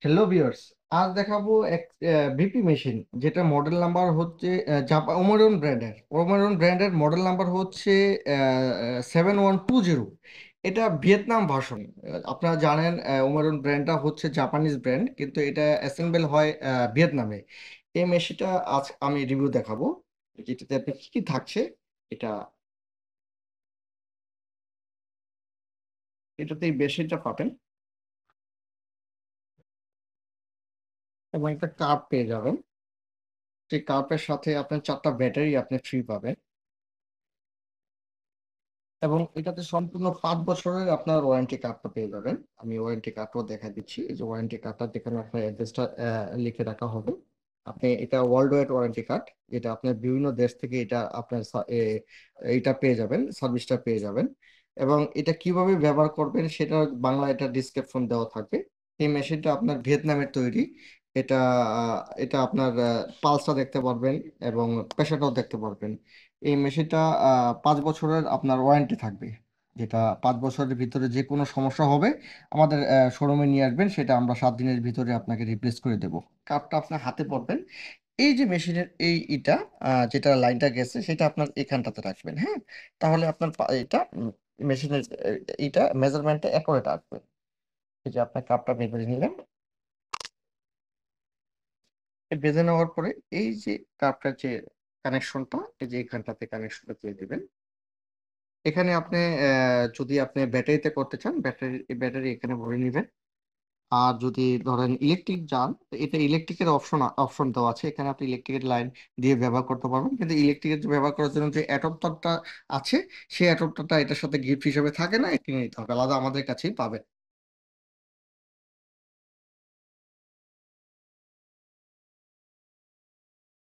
Hello viewers, আজ দেখাবো এক বিপি মেশিন, যেটা মডেল নাম্বার হচ্ছে ওমেরন ব্র্যান্ডের মডেল নাম্বার হচ্ছে 7120। এটা ভিয়েতনাম ভার্সন। আপনারা জানেন ওমেরন ব্র্যান্ডটা হচ্ছে জাপানিজ ব্র্যান্ড, কিন্তু এটা অ্যাসেম্বল হয় ভিয়েতনামে। এই মেশিনটা আজ আমি রিভিউ দেখাবো, যেটাতে আপনি কি কি থাকছে। এটা এটাতে এই মেশিনটা পাবেন এবং একটা কাপ পেয়ে যাবেন। সেই কাপের সাথে আপনার 4টা ব্যাটারি আপনি ফ্রি পাবেন, এবং এটাতে সম্পূর্ণ 5 বছরের আপনার ওয়ারেন্টি কার্ডটা পেয়ে যাবেন। আমি ওয়ারেন্টি কার্ডটাও দেখা দিচ্ছি। এই যে ওয়ারেন্টি কার্ডটা, যেখানে আপনার অ্যাড্রেসটা লিখে রাখা হবে। আপনি এটা ওয়ার্ল্ড ওয়াইড ওয়ারেন্টি কার্ড, যেটা আপনার বিভিন্ন দেশ থেকে এটা আপনার এইটা পেয়ে যাবেন, সার্ভিসটা পেয়ে যাবেন। এবং এটা কিভাবে ব্যবহার করবেন সেটা বাংলা এটা ডিসক্রিপশন দেওয়া থাকবে। এই মেশিনটা আপনার ভিয়েতনামের তৈরি। এটা এটা আপনার পালসটা দেখতে পারবেন এবং প্রেশারটাও দেখতে পারবেন। এই মেশিনটা 5 বছরের আপনার ওয়ারেন্টি থাকবে, যেটা 5 বছরের ভিতরে যে কোনো সমস্যা হবে আমাদের শোরুমে নিয়ে আসবেন, সেটা আমরা 7 দিনের ভিতরে আপনাকে রিপ্লেস করে দেব। কাপটা আপনার হাতে পড়বেন। এই যে মেশিনের এই ইটা, যেটা লাইনটা গেছে সেটা আপনার এখানটাতে রাখবেন, হ্যাঁ। তাহলে আপনার এটা মেশিনের এটা মেজারমেন্টটা অ্যাকুরেট আসবে। এই যে আপনার কাপটা বেঁধে নিলেন। বেঁধে নেওয়ার পরে এই যে কাপটার যে কানেকশনটা, এই যে এখানটাতে কানেকশনটা দিয়ে দিবেন। এখানে আপনি যদি আপনি ব্যাটারিতে করতে চান, ব্যাটারি এখানে ভরে নেবেন। আর যদি ধরেন ইলেকট্রিক যান, তো এটা ইলেকট্রিকের অপশন দেওয়া আছে। এখানে আপনি ইলেকট্রিকের লাইন দিয়ে ব্যবহার করতে পারবেন, কিন্তু ইলেকট্রিকের ব্যবহার করার জন্য যে অ্যাডাপ্টারটা আছে, সেই অ্যাডাপ্টারটা এটার সাথে গিফট হিসেবে থাকে না, এটা কিনে নিতে হবে, আলাদা আমাদের কাছেই পাবেন।